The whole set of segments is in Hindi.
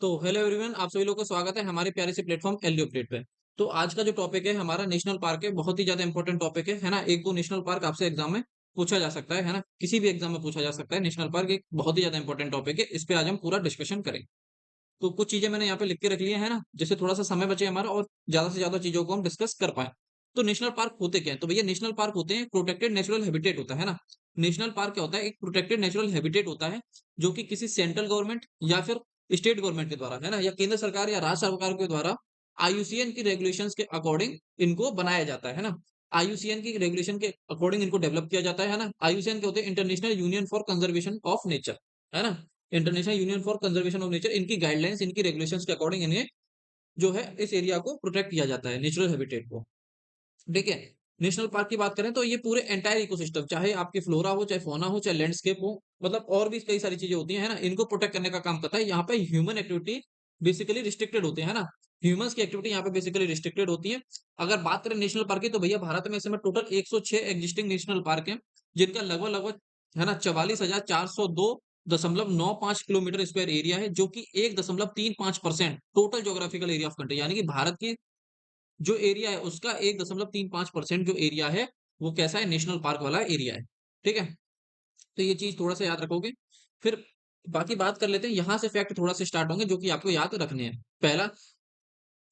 तो हेलो एवरीवन, आप सभी लोगों का स्वागत है हमारे प्यारे से प्लेटफॉर्म एलडीओ प्लेट पे। तो आज का जो टॉपिक है हमारा नेशनल पार्क है, बहुत ही ज्यादा इंपॉर्टेंट टॉपिक है ना। एक दो नेशनल पार्क आपसे एग्जाम में पूछा जा सकता है ना, किसी भी एग्जाम में पूछा जा सकता है। नेशनल पार्क एक बहुत ही ज्यादा इंपॉर्टेंट टॉपिक है, इस पे आज हम पूरा डिस्कशन करेंगे। तो कुछ चीजें मैंने यहाँ पे लिख के रख ली है ना, जिससे थोड़ा सा समय बचे हमारा और ज्यादा से ज्यादा चीजों को हम डिस्कस कर पाए। तो नेशनल पार्क होते क्या है? तो भैया नेशनल पार्क होते हैं प्रोटेक्टेड नेचुरल हैबिटेट होता है ना। नेशनल पार्क क्या होता है? एक प्रोटेक्टेड नेचुरल हैबिटेट होता है जो कि किसी सेंट्रल गवर्नमेंट या फिर स्टेट गवर्नमेंट के द्वारा है ना, या केंद्र सरकार या राज्य सरकार के द्वारा आईयूसीएन की रेगुलेशंस के अकॉर्डिंग इनको बनाया जाता है ना। आईयूसीएन की रेगुलेशन के अकॉर्डिंग इनको डेवलप किया जाता है ना। आईयूसीएन के होते हैं international union for conservation of nature, है ना। International union for conservation of nature, इनकी गाइडलाइंस इनकी रेगुलेशंस के अकॉर्डिंग इन्हें जो है इस एरिया को प्रोटेक्ट किया जाता है, नेचुरल हैबिटेट को। ठीक है। नेशनल पार्क की बात करें तो ये पूरे एंटायर इकोसिस्टम, चाहे आपकी फ्लोरा हो, चाहे फौना हो, चाहे लैंडस्केप हो, मतलब और भी कई सारी चीजें होती है ना, इनको प्रोटेक्ट करने का काम करता है। यहाँ पे ह्यूमन एक्टिविटी बेसिकली रिस्ट्रिक्टेड होती है ना। ह्यूमंस की एक्टिविटी यहाँ पे बेसिकली रिस्ट्रिक्टेड होती है। अगर बात करें नेशनल पार्क की, तो भैया भारत में इस समय टोटल 106 एग्जिस्टिंग नेशनल पार्क है, जिनका लगभग लगभग है ना 44,402.95 किलोमीटर स्क्वायर एरिया है, जो कि 1.35% total geographical area of country, यानी कि भारत की जो एरिया है उसका 1.35% जो एरिया है वो कैसा है? नेशनल पार्क वाला एरिया है। ठीक है। तो ये चीज थोड़ा सा याद रखोगे। फिर बाकी बात कर लेते हैं, यहां से फैक्ट थोड़ा से स्टार्ट होंगे जो कि आपको याद रखने हैं। पहला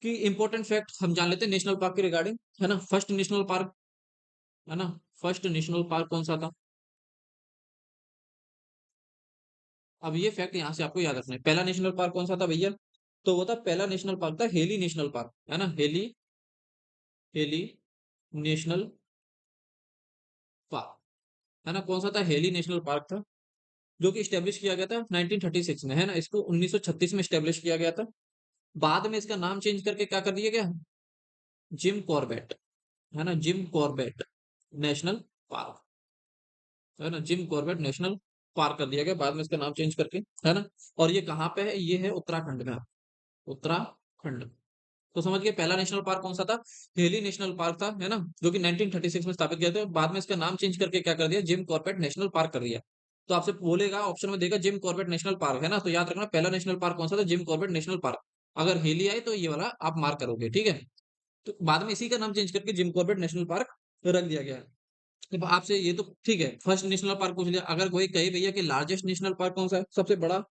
कि इंपॉर्टेंट फैक्ट हम जान लेते हैं नेशनल पार्क के रिगार्डिंग, है ना। फर्स्ट नेशनल पार्क, है ना, फर्स्ट नेशनल पार्क कौन सा था? अब ये फैक्ट यहाँ से आपको याद रखना है। पहला नेशनल पार्क कौन सा था भैया? तो वो था, पहला नेशनल पार्क था हेली नेशनल पार्क, है ना। हेली, हेली नेशनल पार्क, है ना। कौन सा था? हेली नेशनल पार्क था, जो कि स्टैब्लिश किया गया था 1936 में, है ना। इसको 1936 में स्टैब्लिश किया गया था। बाद में इसका नाम चेंज करके क्या कर दिया गया? जिम कॉर्बेट, है ना, जिम कॉर्बेट नेशनल पार्क, है ना। जिम कॉर्बेट नेशनल पार्क कर दिया गया बाद में इसका नाम चेंज करके, है ना। और ये कहाँ पे है? ये है उत्तराखंड में, उत्तराखंड। तो समझ गए पहला नेशनल पार्क कौन सा था? हेली नेशनल पार्क था, है ना, जो कि 1936 में स्थापित किया था। बाद में इसका नाम चेंज करके क्या कर दिया? जिम कॉर्बेट नेशनल पार्क कर दिया। तो आपसे बोलेगा, ऑप्शन में देगा जिम कॉर्बेट नेशनल पार्क, है ना। तो याद रखना पहला नेशनल पार्क कौन सा था? Jim Corbett national park. अगर हेली आए तो ये वाला आप मार्क करोगे, ठीक है। तो बाद में इसी का नाम चेंज करके जिम कॉर्बेट नेशनल पार्क रख दिया गया है। अब आपसे ये तो ठीक है, फर्स्ट नेशनल पार्क पूछ लिया। अगर कोई कहे भैया कि लार्जेस्ट नेशनल पार्क कौन सा है, सबसे बड़ा,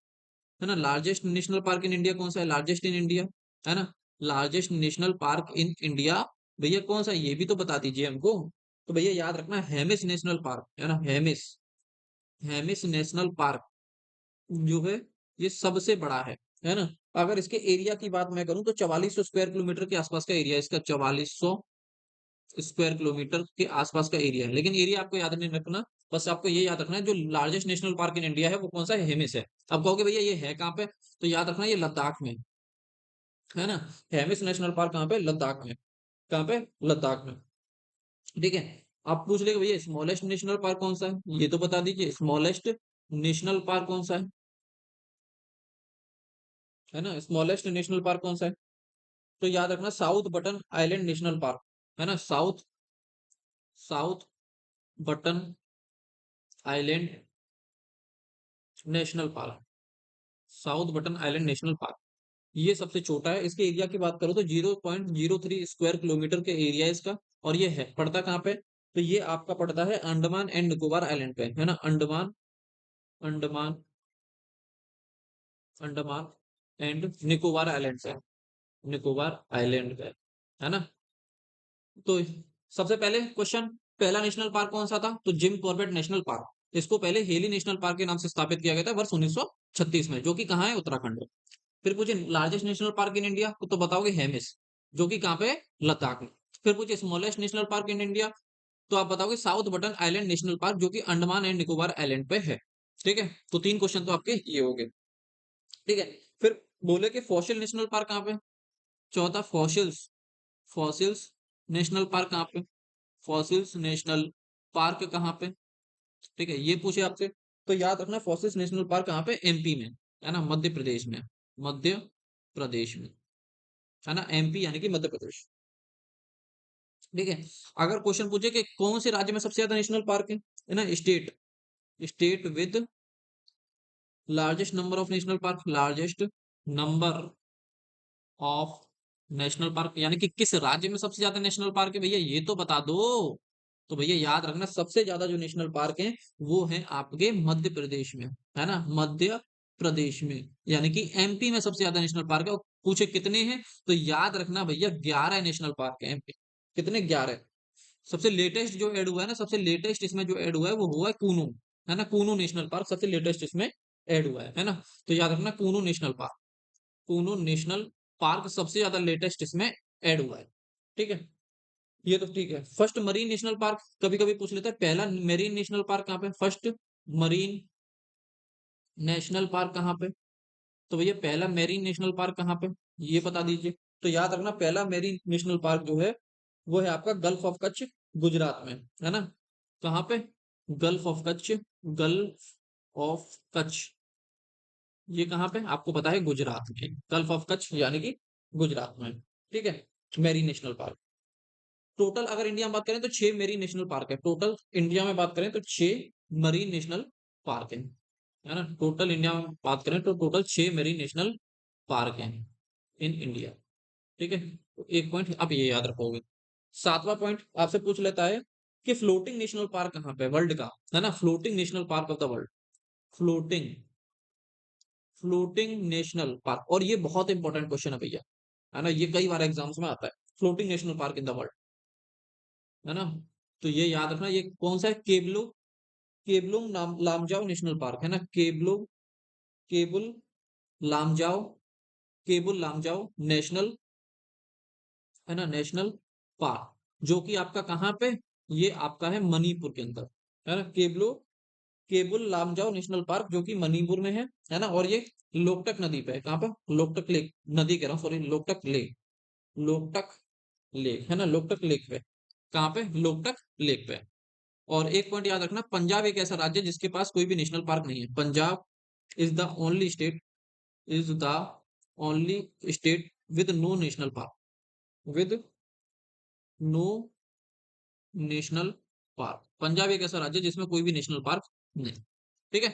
है ना, largest national park in India कौन सा है? लार्जेस्ट इन इंडिया, है ना, largest national park in India भैया कौन सा है? ये भी तो बता दीजिए हमको। तो भैया याद रखना हेमिस नेशनल पार्क, है ना, हेमिस, हेमिस नेशनल पार्क जो है ये सबसे बड़ा है ना। अगर इसके एरिया की बात मैं करूं तो 4400 स्क्वायर किलोमीटर के आसपास का एरिया है इसका, 4400 स्क्वायर किलोमीटर के आसपास का एरिया है। लेकिन एरिया आपको याद नहीं रखना, बस आपको ये याद रखना है जो largest national park in India है वो कौन सा है? हेमिस है। अब कहोगे भैया ये है कहाँ पे? तो याद रखना ये लद्दाख में, है ना। हेमिस नेशनल पार्क कहाँ पे? लद्दाख में। कहाँ पे? लद्दाख में। ठीक है। आप पूछ लेंगे भैया स्मॉलेस्ट नेशनल पार्क कौन सा है, ये तो बता दीजिए। स्मॉलेस्ट नेशनल पार्क कौन सा है ना, स्मॉलेस्ट नेशनल पार्क कौन सा है? तो याद रखना south button island national park, है ना। South, south button island national park, south button island national park, ये सबसे छोटा है। इसके एरिया की बात करो तो 0.03 स्क्वायर किलोमीटर के एरिया है इसका। और ये है पड़ता कहाँ पे? तो ये आपका पड़ता है अंडमान एंड निकोबार आइलैंड पे, है ना। अंडमान, अंडमान, अंडमान एंड निकोबार आइलैंड से, निकोबार आइलैंड पे, है ना। तो सबसे पहले क्वेश्चन, पहला नेशनल पार्क कौन सा था? तो जिम कॉर्बेट नेशनल पार्क। इसको पहले हेली नेशनल पार्क के नाम से स्थापित किया गया था वर्ष 1936 में, जो कि कहाँ है? उत्तराखंड में। फिर पूछे largest national park in India, तो बताओगे हेमिस, जो कि कहाँ पे है? लद्दाख में। फिर पूछे smallest national park in India, तो आप बताओगे south button island national park, जो कि अंडमान एंड निकोबार आइलैंड पे है। ठीक है। तो तीन क्वेश्चन तो आपके ये हो गए। ठीक है। फिर बोले कि फॉसिल नेशनल पार्क कहाँ पे? चौथा फॉसिल्स, फॉसिल्स नेशनल पार्क कहाँ पे? फॉसिल्स नेशनल पार्क कहाँ पे? ठीक है, ये पूछे आपसे। तो याद रखना फॉसिल्स नेशनल पार्क कहाँ पे? एमपी में, है ना, मध्य प्रदेश में, मध्य प्रदेश में, है ना। एमपी यानी कि मध्य प्रदेश। ठीक है। अगर क्वेश्चन पूछे कि कौन से राज्य में सबसे ज्यादा नेशनल पार्क है ना, state, state with largest number of national park, largest number of national park, यानी कि किस राज्य में सबसे ज्यादा नेशनल पार्क है भैया, ये तो बता दो। तो भैया याद रखना, सबसे ज्यादा जो नेशनल पार्क है वो है आपके मध्य प्रदेश में, है ना, मध्य प्रदेश में, यानी कि एमपी में सबसे ज्यादा नेशनल पार्क है। और पूछे कितने हैं, तो याद रखना भैया 11 नेशनल पार्क है एमपी। कितने? 11। सबसे लेटेस्ट जो ऐड हुआ है ना, सबसे लेटेस्ट इसमें जो ऐड हुआ है वो हुआ है कूनू, है ना, कूनू नेशनल पार्क सबसे लेटेस्ट इसमें ऐड हुआ है ना। तो याद रखना कूनू नेशनल पार्क, कूनू नेशनल पार्क सबसे ज्यादा लेटेस्ट इसमें ऐड हुआ है। ठीक है, ये तो ठीक है। फर्स्ट मरीन नेशनल पार्क कभी कभी पूछ लेता है, पहला मरीन नेशनल पार्क कहाँ पे, फर्स्ट मरीन नेशनल पार्क कहाँ पे, तो भैया पहला मेरीन नेशनल पार्क कहाँ पे, ये बता दीजिए। तो याद रखना पहला मेरीन नेशनल पार्क जो है वो है आपका गल्फ ऑफ कच्छ, गुजरात में, है ना। कहाँ पे? Gulf of Kutch, gulf of Kutch, ये कहाँ पे आपको पता है? गुजरात में, गल्फ ऑफ कच्छ यानी कि गुजरात में। ठीक है, मेरीन नेशनल पार्क। टोटल अगर इंडिया में बात करें तो 6 मेरीन नेशनल पार्क है, टोटल इंडिया में बात करें तो 6 मरीन नेशनल पार्क है ना। टोटल इंडिया में बात करें तो टोटल 6 मेरीन नेशनल पार्क हैं इन इंडिया। ठीक है, तो एक पॉइंट आप ये याद रखोगे। सातवां पॉइंट आपसे पूछ लेता है कि फ्लोटिंग नेशनल पार्क कहाँ पे वर्ल्ड का, है ना, floating national park of the world, floating, floating national park. और ये बहुत इंपॉर्टेंट क्वेश्चन है भैया, है ना, ये कई बार एग्जाम्स में आता है, floating national park in the world, है ना। तो ये याद रखना, ये कौन सा है? केबलो, केबलुंग लामजाओ नेशनल पार्क, है ना, केबलो, केबुल लामजाओ, केबुल लामजाओ नेशनल, है ना, नेशनल पार्क, जो कि आपका कहाँ पे, ये आपका है मणिपुर के अंदर, है ना, केबुल लामजाओ नेशनल पार्क जो कि मणिपुर में है ना। और ये लोकटक नदी पे है, कहाँ पे? लोकटक लेक, नदी कह रहा हूँ sorry, Loktak lake, Loktak lake, है ना, लोकटक लेक पे, कहाँ पे? लोकटक लेक पे। और एक पॉइंट याद रखना, पंजाब एक ऐसा राज्य है जिसके पास कोई भी नेशनल पार्क नहीं है। Punjab is the only state, is the only state with no national park, with no national park. Punjab एक ऐसा राज्य है जिसमें कोई भी नेशनल पार्क नहीं। ठीक है,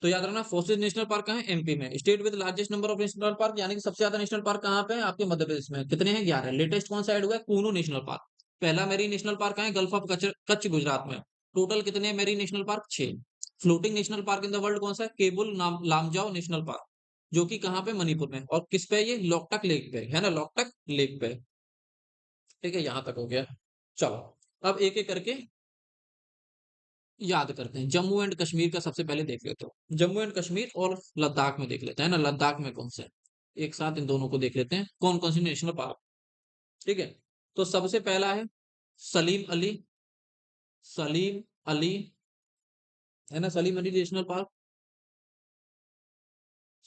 तो याद रखना फोर्सेज नेशनल पार्क कहाँ है? एमपी में। State with largest number of national park, यानी कि सबसे ज्यादा नेशनल पार्क कहाँ पे है? आपके मध्य प्रदेश में। कितने हैं? 11। लेटेस्ट कौन सा ऐड हुआ है? कूनू नेशनल पार्क। पहला मेरी नेशनल पार्क कहाँ है? गल्फ ऑफ कच्छ, कच्छ गुजरात में। टोटल कितने मेरी national park? 6। Floating national park in the world कौन सा है? केबुल लामजाओ नेशनल पार्क, जो कि कहाँ पे? मणिपुर में। और किस पे? ये लोकटक लेक पे, है ना, लोकटक लेक पे। ठीक है, यहां तक हो गया। चलो, अब एक एक करके याद करते हैं। जम्मू एंड कश्मीर का सबसे पहले देख लेते हो, जम्मू एंड कश्मीर और लद्दाख में देख लेते हैं ना, लद्दाख में कौन से, एक साथ इन दोनों को देख लेते हैं कौन कौन सी नेशनल पार्क। ठीक है, तो सबसे पहला है सलीम अली, सलीम अली, है ना, Salim Ali national park,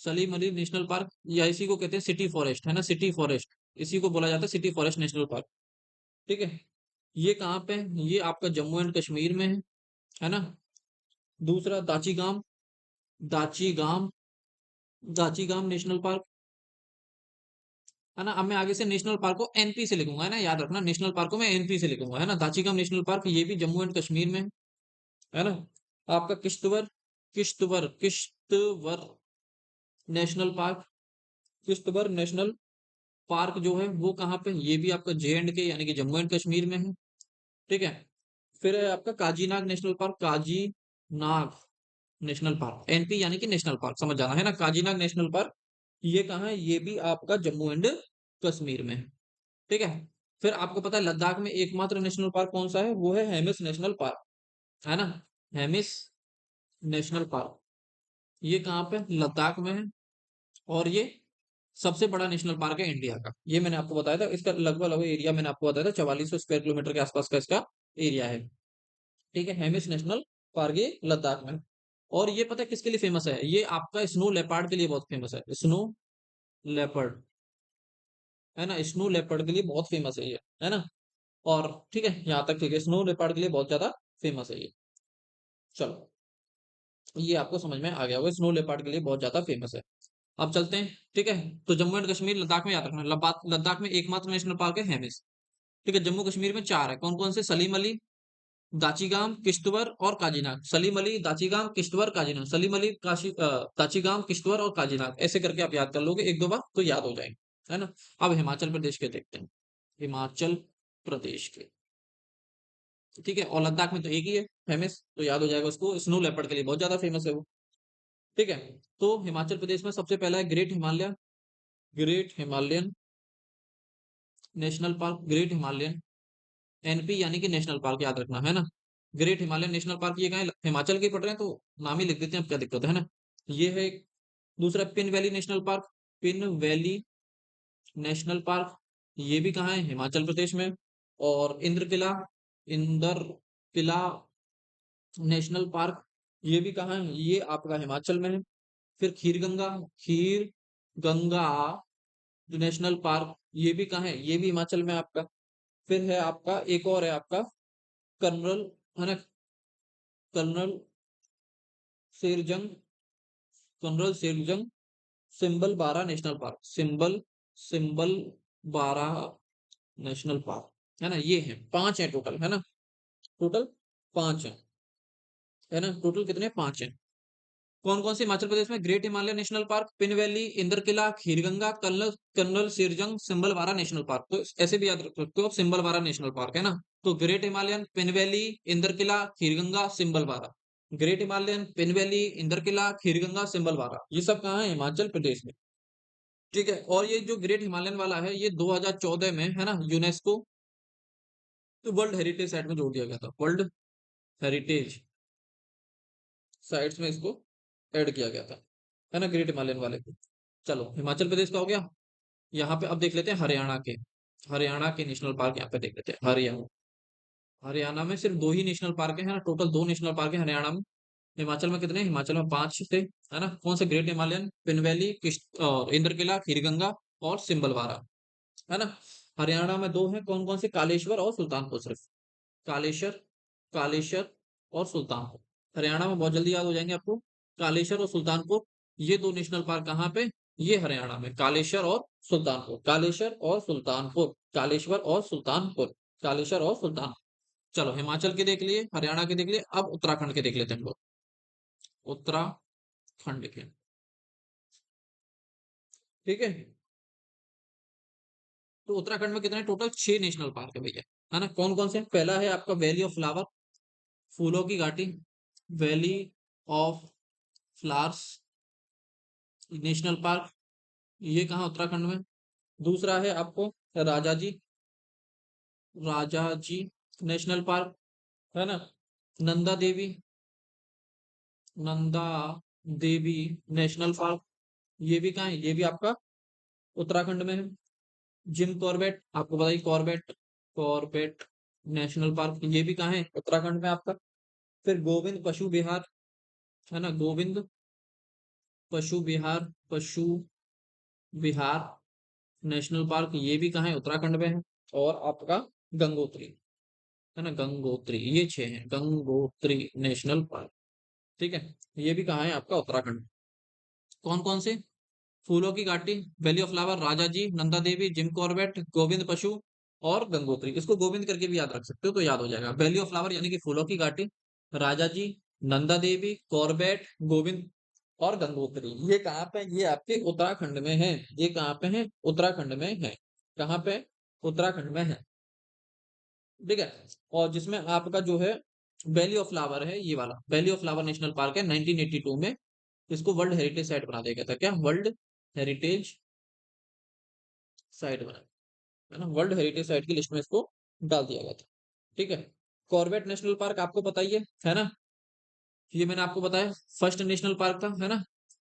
Salim Ali national park, या इसी को कहते हैं सिटी फॉरेस्ट, है ना, सिटी फॉरेस्ट, इसी को बोला जाता है सिटी फॉरेस्ट नेशनल पार्क। ठीक है, ये कहाँ पे है? ये आपका जम्मू एंड कश्मीर में है ना। दूसरा दाची गाम, दाची गाम, दाची गाम नेशनल पार्क, है ना। अब मैं आगे से नेशनल पार्क को एनपी से लिखूंगा, है ना, याद रखना नेशनल पार्क को मैं एनपी से लिखूंगा, है ना। दाचिगम नेशनल पार्क ये भी जम्मू एंड कश्मीर में है ना। आपका Kishtwar, Kishtwar, Kishtwar national park, Kishtwar national park जो है वो कहाँ पे? ये भी आपका जे एंड के यानी कि जम्मू एंड कश्मीर में है। ठीक है, फिर है आपका Kazinag national park, Kazinag national park, NP यानी कि नेशनल पार्क समझ जाना, है ना। काजीनाग नेशनल पार्क ये कहाँ है? ये भी आपका जम्मू एंड कश्मीर में है। ठीक है, फिर आपको पता है लद्दाख में एकमात्र नेशनल पार्क कौन सा है? वो है हेमिस नेशनल पार्क, है ना, हेमिस नेशनल पार्क। ये कहाँ पे? लद्दाख में है। और ये सबसे बड़ा नेशनल पार्क है इंडिया का, ये मैंने आपको बताया था। इसका लगभग लगभग एरिया मैंने आपको बताया था 4400 स्क्वायर किलोमीटर के आसपास का इसका एरिया है। ठीक है, हेमिस नेशनल पार्क ये लद्दाख में। और ये पता है किसके लिए फेमस है? ये आपका स्नो लेपर्ड के लिए बहुत फेमस है, स्नो लेपर्ड, है ना, स्नो लेपर्ड के लिए बहुत फेमस है ये, है ना। और ठीक है, यहाँ तक ठीक है, स्नो लेपर्ड के लिए बहुत ज्यादा फेमस है ये। चलो, ये आपको समझ में आ गया होगा, स्नो लेपर्ड के लिए बहुत ज्यादा फेमस है। अब चलते हैं। ठीक है, तो जम्मू एंड कश्मीर लद्दाख में याद रखना, लद्दाख में एकमात्र नेशनल पार्क है हेमिस। ठीक है, जम्मू कश्मीर में 4 है, कौन कौन से? सलीम अली, दाचीगाम, किश्तवर और काजीनाग, सलीम अली, दाचीगाम, किश्तवर, काजीनाग, सलीम अली, दाचीगाम, किश्तवर और काजीनाग, ऐसे करके आप याद कर लोगे एक दो बार तो याद हो जाएंगे, है ना। अब हिमाचल प्रदेश के देखते हैं, हिमाचल प्रदेश के, ठीक है। और लद्दाख में तो एक ही है फेमस, तो याद हो जाएगा उसको, स्नो लेपर्ड के लिए बहुत ज्यादा फेमस है वो, ठीक है। तो हिमाचल प्रदेश में सबसे पहला है great Himalaya, great Himalayan national park, great Himalayan, NP यानी कि नेशनल पार्क याद रखना, है ना। ग्रेट हिमालयन नेशनल पार्क ये कहाँ है, हिमाचल के ही पड़ रहे हैं तो नाम ही लिख देते हैं, अब क्या दिक्कत है ना। ये है एक। दूसरा pin valley national park, Pin valley national park, ये भी कहाँ है, हिमाचल प्रदेश में। और इंद्र किला नेशनल पार्क, ये भी कहाँ है, ये आपका हिमाचल में है। फिर खीर गंगा जो नेशनल पार्क, ये भी कहाँ है, ये भी हिमाचल में आपका। फिर है आपका एक और है आपका कर्नल, है ना, colonel Sherjung, colonel Sherjung Simbalbara national park, Simbalbara national park, है ना। ये है पांच है टोटल, है ना, टोटल पांच है ना, टोटल कितने, पांच है। कौन कौन से हिमाचल प्रदेश में, great Himalaya national park, Pin valley, Indrakila, Kheerganga, कर्नल कर्नल सिरजंग, सिंबलवारा नेशनल पार्क, तो ऐसे भी याद रख सकते हो, सिंबलवारा नेशनल पार्क, है ना। तो great Himalayan, Pin valley, Indrakila, Kheerganga, Simbalbara, great Himalayan, Pin valley, Indrakila, Kheerganga, Simbalbara, ये सब कहाँ है, हिमाचल प्रदेश में, ठीक है। और ये जो ग्रेट हिमालयन वाला है ये 2014 में, है ना, यूनेस्को तो वर्ल्ड हेरिटेज साइट में जोड़ दिया गया था, वर्ल्ड हेरिटेज साइट्स में इसको ऐड किया गया था, है ना, ग्रेट हिमालयन वाले को। चलो हिमाचल प्रदेश का हो गया। यहाँ पे अब देख लेते हैं हरियाणा के, हरियाणा के नेशनल पार्क यहाँ पे देख लेते हैं। हरियाणा, हरियाणा में सिर्फ दो ही नेशनल पार्क है ना, टोटल दो नेशनल पार्क है हरियाणा में। हिमाचल में कितने, हिमाचल में पांच थे, है ना। कौन से, great Himalayan, Pin valley, Indrakila, Kheerganga और सिंबलवारा, है ना। हरियाणा में दो है, कौन कौन से, कालेश्वर और सुल्तानपुर, सिर्फ कालेश्वर, कालेश्वर और सुल्तानपुर, हरियाणा में बहुत जल्दी याद हो जाएंगे आपको, कालेश्वर और सुल्तानपुर। ये दो नेशनल पार्क कहाँ पे, ये हरियाणा में, कालेश्वर और सुल्तानपुर, कालेश्वर और सुल्तानपुर, कालेश्वर और सुल्तानपुर, कालेश्वर और सुल्तानपुर। चलो हिमाचल के देख लिए, हरियाणा के देख लिए, अब उत्तराखंड के देख लेते हैं हम लोग, उत्तराखंड के, ठीक है। तो उत्तराखंड में कितने, टोटल छह नेशनल पार्क है भैया, है ना। कौन कौन से, पहला है आपका वैली ऑफ फ्लावर, फूलों की घाटी, valley of flowers national park, ये कहाँ, उत्तराखंड में। दूसरा है आपको राजाजी, राजाजी नेशनल पार्क, है ना। नंदा देवी, नंदा देवी नेशनल पार्क, ये भी कहाँ है, ये भी आपका उत्तराखंड में है। जिम कॉर्बेट, आपको बताइए, कॉर्बेट, कॉर्बेट नेशनल पार्क, ये भी कहाँ है, उत्तराखंड में आपका। फिर गोविंद पशु विहार, है ना, गोविंद पशु विहार, पशु विहार नेशनल पार्क, ये भी कहाँ है, उत्तराखंड में है। और आपका गंगोत्री, है ना, गंगोत्री, ये छह है, गंगोत्री नेशनल पार्क, ठीक है। ये भी कहाँ है, आपका उत्तराखंड। कौन कौन से, फूलों की घाटी, valley of flower, Rajaji, Nanda Devi, Jim Corbett, Govind पशु और गंगोत्री, इसको गोविंद करके भी याद रख सकते हो तो याद हो जाएगा। वैली ऑफ फ्लावर यानी कि फूलों की घाटी, राजा जी, नंदा देवी, कॉर्बेट, गोविंद और गंगोत्री, ये कहाँ पे, ये आपके उत्तराखंड में है, ये कहाँ पे है, उत्तराखंड में है, कहाँ पे, उत्तराखंड में है, ठीक है। और जिसमें आपका जो है वैली ऑफ फ्लावर है, ये वाला valley of flower national park है, 1982 में इसको वर्ल्ड हेरिटेज साइट बना दिया गया था, क्या, वर्ल्ड हेरिटेज साइट बना, है ना, वर्ल्ड हेरिटेज साइट की लिस्ट में इसको डाल दिया गया था, ठीक है। कॉर्बेट नेशनल पार्क आपको पता ही है ना, ये मैंने आपको बताया फर्स्ट नेशनल पार्क था, है ना,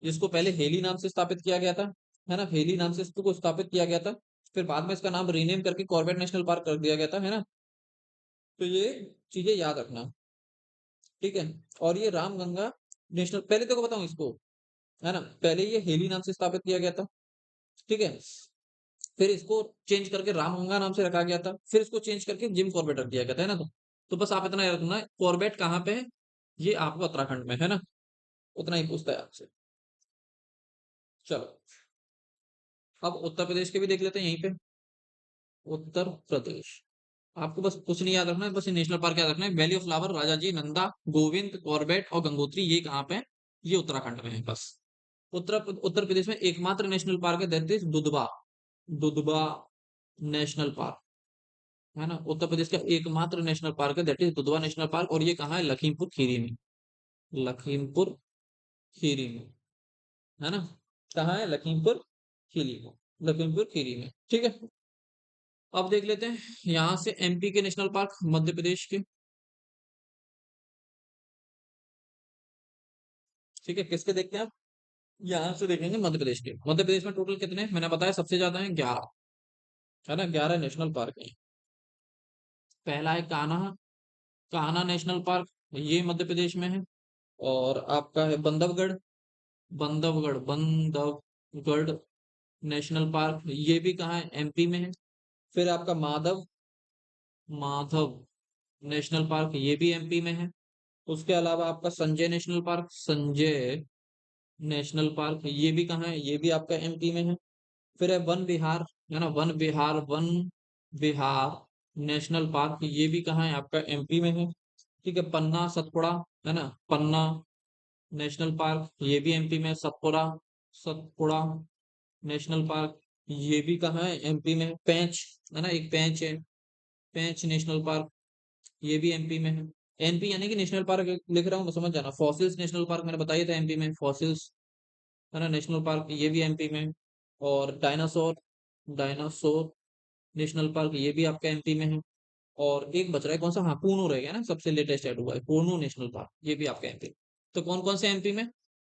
जिसको पहले हेली नाम से स्थापित किया गया था, है ना, हेली नाम से इसको स्थापित किया गया था। फिर बाद में इसका नाम रीनेम करके कॉर्बेट नेशनल पार्क कर दिया गया था, है ना। तो ये चीजें याद रखना, ठीक है। और ये रामगंगा नेशनल, पहले तो बताऊं इसको, है ना, पहले ये हेली नाम से स्थापित किया गया था, ठीक है। फिर इसको चेंज करके रामगंगा नाम से रखा गया था, फिर इसको चेंज करके जिम कॉर्बेट रख दिया गया था, है ना। तो बस आप इतना याद रखना है, कॉर्बेट कहाँ पे है, ये आपका उत्तराखंड में, है ना, उतना ही पूछता है आपसे। चलो अब उत्तर प्रदेश के भी देख लेते हैं यहीं पे, उत्तर प्रदेश, आपको बस कुछ नहीं याद रखना है, बस ये नेशनल पार्क याद रखना है। Valley of flower, Rajaji, Nanda, Govind, Corbett और गंगोत्री, ये कहाँ पे है? ये उत्तराखंड में है बस। उत्तर प्रदेश में एकमात्र नेशनल पार्क है, that is Dudhwa. Dudhwa national park, है ना, उत्तर प्रदेश का एकमात्र नेशनल पार्क है, that is Dudhwa national park. और ये कहाँ है? लखीमपुर खीरी में। लखीमपुर खीरी में, है ना। कहाँ है? लखीमपुर खीरी में। लखीमपुर खीरी में, ठीक है। अब देख लेते हैं यहाँ से एमपी के नेशनल पार्क, मध्य प्रदेश के। ठीक है, किसके देखते हैं आप? यहाँ से देखेंगे मध्य प्रदेश के। मध्य प्रदेश में टोटल कितने हैं? मैंने बताया सबसे ज्यादा है 11, है ना, 11 नेशनल पार्क है। पहला है कान्हा, कान्हा नेशनल पार्क, ये मध्य प्रदेश में है। और आपका है बंधवगढ़, बंधवगढ़ नेशनल पार्क, ये भी कहाँ है? एमपी में है। फिर आपका माधव, माधव नेशनल पार्क, ये भी एमपी में है। उसके अलावा आपका Sanjay national park, Sanjay national park, ये भी कहाँ है? ये भी आपका एमपी में है। फिर है वन विहार, है ना, वन विहार, वन विहार नेशनल पार्क, ये भी कहाँ है? आपका एमपी में है। ठीक है, पन्ना सतपुड़ा, है ना, पन्ना नेशनल पार्क, ये भी एमपी में है। सतपुड़ा, सतपुड़ा नेशनल पार्क, ये भी कहाँ है? एमपी में है। पेंच, है ना, एक पेंच है, पेंच नेशनल पार्क, ये भी एमपी में है। एनपी यानी कि नेशनल पार्क लिख रहा हूँ, समझ जाना। फॉसिल्स नेशनल पार्क मैंने बताया था एमपी में, फॉसिल्स, है ना, नेशनल पार्क, ये भी एमपी में। और डायनासोर, डायनासोर नेशनल पार्क, ये भी आपका एमपी में है। और एक बच रहा है, कौन सा? हाँ, पूर्णो रह गया ना, सबसे लेटेस्ट ऐड हुआ है पूर्णो नेशनल पार्क, ये भी आपका एमपी। तो कौन कौन से एमपी में?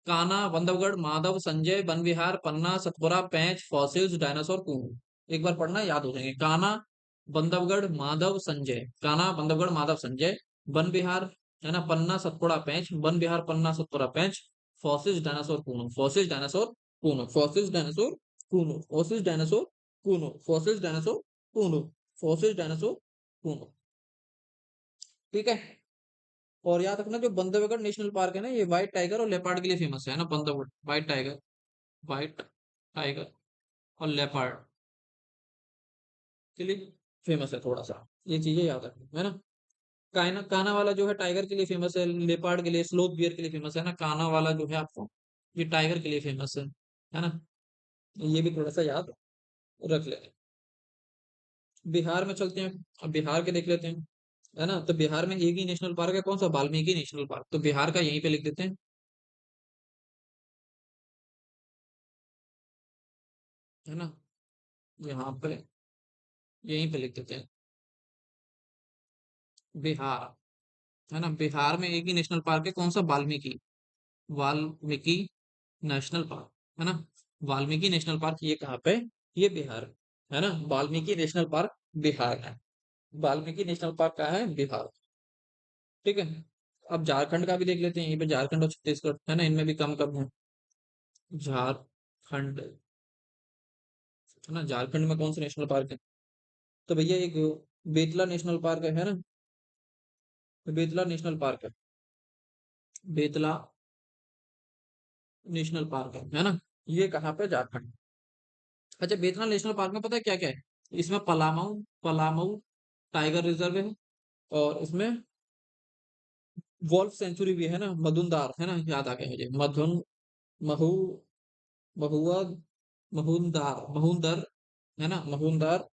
कान्हा, बंधवगढ़, माधव, संजय, वन विहार, पन्ना, सतपुरा, पेंच, फॉसिल्स, डायनासोर, पूर्णो। एक बार पढ़ना, याद हो जाएंगे। कान्हा, बंधवगढ़, माधव, संजय, कान्हा, बंधवगढ़, माधव, संजय, वन विहार, है ना, पन्ना, सतपुड़ा, पेंच, वन विहार, पन्ना, सतपुड़ा, पेंच, फॉसिल्स, डायनासोर, पूर्णो, फॉसिल्स, डायनासोर, पूर्णो, फॉसिल्स, डायनासोर, पूर्णो, फॉसिल्स, डायनासोर, पूर्णो, फॉसिल्स, डायनासोर, पूर्णो, फॉसिल्स, डायनासोर, पूर्णो। ठीक है। और याद रखना, जो बंधवगढ़ नेशनल पार्क है ना, ये व्हाइट टाइगर और लेपर्ड के लिए फेमस है ना। Bandhavgarh white tiger, white tiger और लेपर्ड के लिए फेमस है, थोड़ा सा ये चीजें याद रखना, है ना। काना, काना वाला जो है टाइगर के लिए फेमस है, लेपर्ड के लिए, स्लोथ बियर के लिए फेमस है ना। काना वाला जो है आपको, ये टाइगर के लिए फेमस है ना। ये भी थोड़ा सा याद रख लें। बिहार में चलते हैं, अब बिहार के देख लेते हैं, है ना। तो बिहार में एक ही नेशनल पार्क है, कौन सा? Valmiki national park. तो बिहार का यहीं पे लिख देते हैं, है ना, यहाँ पे यहीं पे लिख देते हैं बिहार, है ना। बिहार में एक ही नेशनल पार्क है, कौन सा? वाल्मीकि, वाल्मीकि नेशनल पार्क, है ना। वाल्मीकि नेशनल पार्क, ये कहाँ पे? ये बिहार, है ना। वाल्मीकि नेशनल पार्क बिहार है। वाल्मीकि नेशनल पार्क कहाँ है? बिहार। ठीक है। अब झारखंड का भी देख लेते हैं, यहीं पे झारखंड और छत्तीसगढ़, है ना, इनमें भी कम कम है। झारखंड, है ना, झारखंड में कौन सा नेशनल पार्क है? तो भैया एक बेतला नेशनल पार्क है ना। बेतला नेशनल पार्क है, बेतला नेशनल पार्क है ना। ये कहाँ पे? झारखंड। अच्छा, बेतला नेशनल पार्क में पता है क्या क्या है? इसमें पलामऊ, पलामऊ टाइगर रिजर्व है। और इसमें वॉल्फ सेंचुरी भी है ना, मधुनदार, है ना, याद आ गया मुझे, मधुन, महू, महुआ, महुंदार, महुंदर, है ना, महुंदार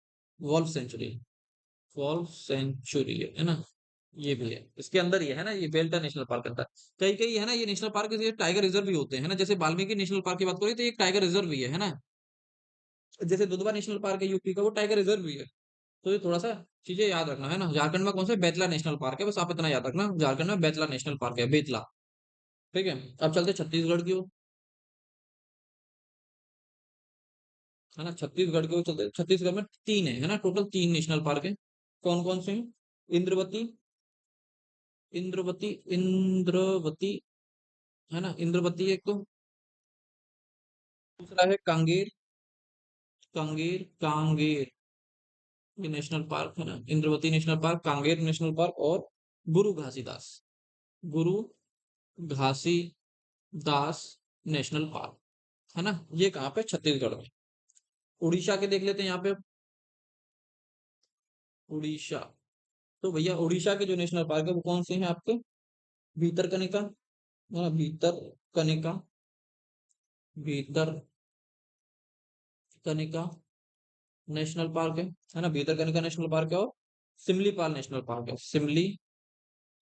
वॉल्फ सेंचुरी, वॉल्फ सेंचुरी है ना। ये भी है, इसके अंदर ही है ना, ये बेल्टा नेशनल पार्क के अंदर। कई कई है ना ये नेशनल पार्क, ये टाइगर रिजर्व भी होते हैं ना। जैसे वाल्मीकि नेशनल पार्क की बात करें तो ये टाइगर रिजर्व भी है ना। जैसे दुधवा नेशनल पार्क है यूपी का, वो टाइगर रिजर्व भी है। तो ये थोड़ा सा चीजें याद रखना, है ना। झारखंड में कौन सा? बेतला नेशनल पार्क है, बस आप इतना याद रखना, झारखंड में बेतला नेशनल पार्क है, बेतला। ठीक है। अब चलते छत्तीसगढ़ की ओर, है ना। छत्तीसगढ़ की ओर चलते, छत्तीसगढ़ में तीन है ना, टोटल तीन नेशनल पार्क है। कौन कौन से हैं? इंद्रवती, इंद्रवती, इंद्रवती, है ना, इंद्रवती एक तो। दूसरा है कांगेर, कांगेर, कांगेर, ये नेशनल पार्क है ना। Indravati national park, Kanger national park और गुरु घासीदास, गुरु घासीदास नेशनल पार्क, है ना। ये कहाँ पे? छत्तीसगढ़ में। उड़ीसा के देख लेते हैं यहाँ पे, उड़ीसा, तो भैया उड़ीसा के जो नेशनल पार्क है वो कौन से हैं आपके? भीतरकनिका, भीतरकनिका, भीतरकनिका नेशनल पार्क है ना, भीतरकनिका नेशनल पार्क है, और सिमलीपाल नेशनल पार्क है,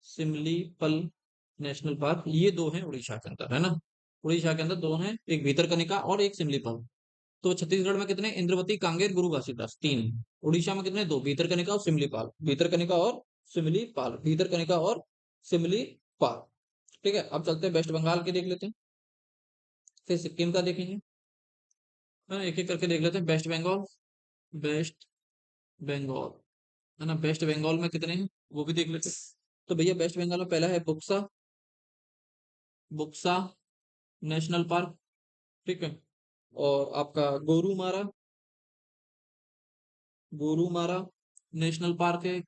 सिमलीपल नेशनल पार्क, ये दो हैं उड़ीसा के अंदर, है ना। उड़ीसा के अंदर दो हैं, एक भीतरकनिका और एक सिमलीपल। तो छत्तीसगढ़ में कितने? इंद्रवती, कांगेर, गुरु घासीदास, तीन। उड़ीसा में कितने? दो, भीतरकनिका और सिमलीपाल, भीतरकनिका और सिमलीपाल, भीतरकनिका और सिमलीपाल। ठीक है, अब चलते हैं वेस्ट बंगाल के देख लेते हैं, फिर सिक्किम का देखेंगे। हाँ, एक एक करके देख लेते हैं। वेस्ट बंगाल, वेस्ट बंगाल, है ना, वेस्ट बंगाल में कितने हैं वो भी देख लेते हैं। तो भैया वेस्ट बंगाल में पहला है बुक्सा, बुक्सा नेशनल पार्क, ठीक है। और आपका गोरुमारा, गोरुमारा नेशनल पार्क है।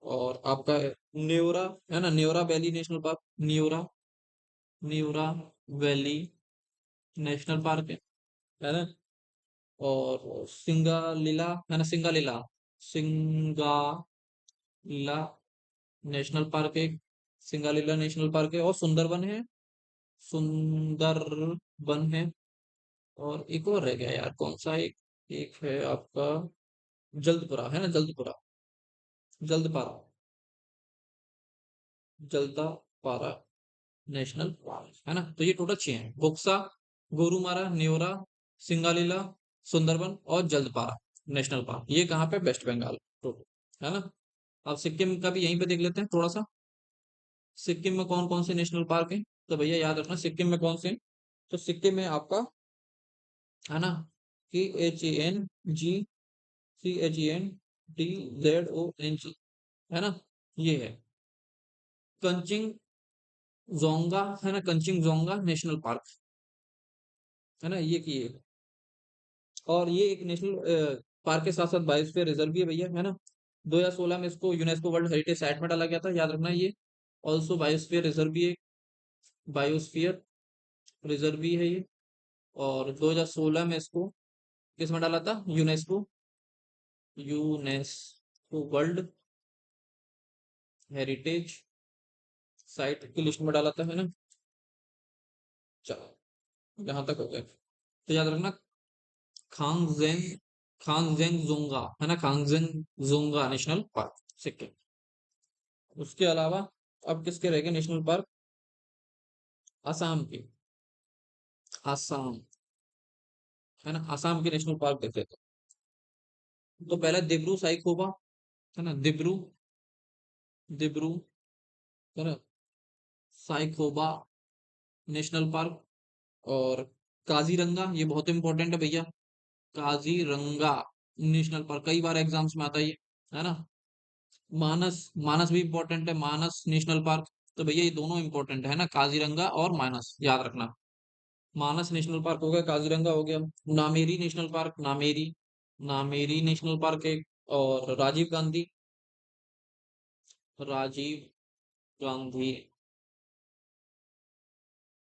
और आपका है न्योरा, है ना, Neora valley national park, Neora, Neora valley national park है ना। और सिंगालीला, है ना, सिंगालीला, सिंगालीला नेशनल पार्क है, सिंगालीला नेशनल पार्क है। और सुंदरबन है, सुंदरबन है। और एक और रह गया यार, कौन सा? एक एक है आपका जल्दपुरा, है ना, जल्दपुरा, जल्दपारा, जल्दापारा नेशनल पार्क, है ना। तो ये टोटल 6 हैं, बुक्सा, गोरुमारा, न्योरा, सिंगालीला, सुंदरबन और जल्दपारा नेशनल पार्क। ये कहाँ पे? वेस्ट बंगाल टोटल, है ना। अब सिक्किम का भी यहीं पे देख लेते हैं थोड़ा सा। सिक्किम में कौन कौन से नेशनल पार्क है? तो भैया याद रखना सिक्किम में कौन से हैं। तो सिक्किम में आपका, है ना, KHANGCHENDZONG, है ना, ये है कंचिंग जोंगा, है ना, कंचिंग जोंगा नेशनल पार्क, है ना, ये की है। और ये एक नेशनल पार्क के साथ साथ बायोस्फीयर रिजर्व भी है भैया, है ना। 2016 में इसको यूनेस्को वर्ल्ड हेरिटेज साइट में डाला गया था, याद रखना ये। ऑल्सो बायोस्फीयर रिजर्व भी है, बायोस्फीयर रिजर्व भी है ये। और 2016 में इसको किस में डाला था? UNESCO, UNESCO world heritage site की लिस्ट में डाला था, है ना। चलो, यहाँ तक हो गया। तो याद रखना खांगजेंग, खांगजेंग जोंगा, है ना, खांगजेंग जोंगा नेशनल पार्क, सिक्किम। उसके अलावा अब किसके रह गए नेशनल पार्क? असम के, असम, है ना, असम के नेशनल पार्क देख लेते हैं। तो पहला दिब्रू साइखोवा, है ना, दिब्रू, दिब्रू, है ना, साइखोवा नेशनल पार्क। और काजीरंगा, ये बहुत इंपॉर्टेंट है भैया, काजीरंगा नेशनल पार्क, कई बार एग्जाम्स में आता है ना। मानस, मानस भी इंपॉर्टेंट है, मानस नेशनल पार्क। तो भैया ये दोनों इंपॉर्टेंट है ना, काजीरंगा और मानस, याद रखना। मानस नेशनल पार्क हो गया, काजीरंगा हो गया। Nameri national park, Nameri, Nameri national park है। और राजीव गांधी, राजीव गांधी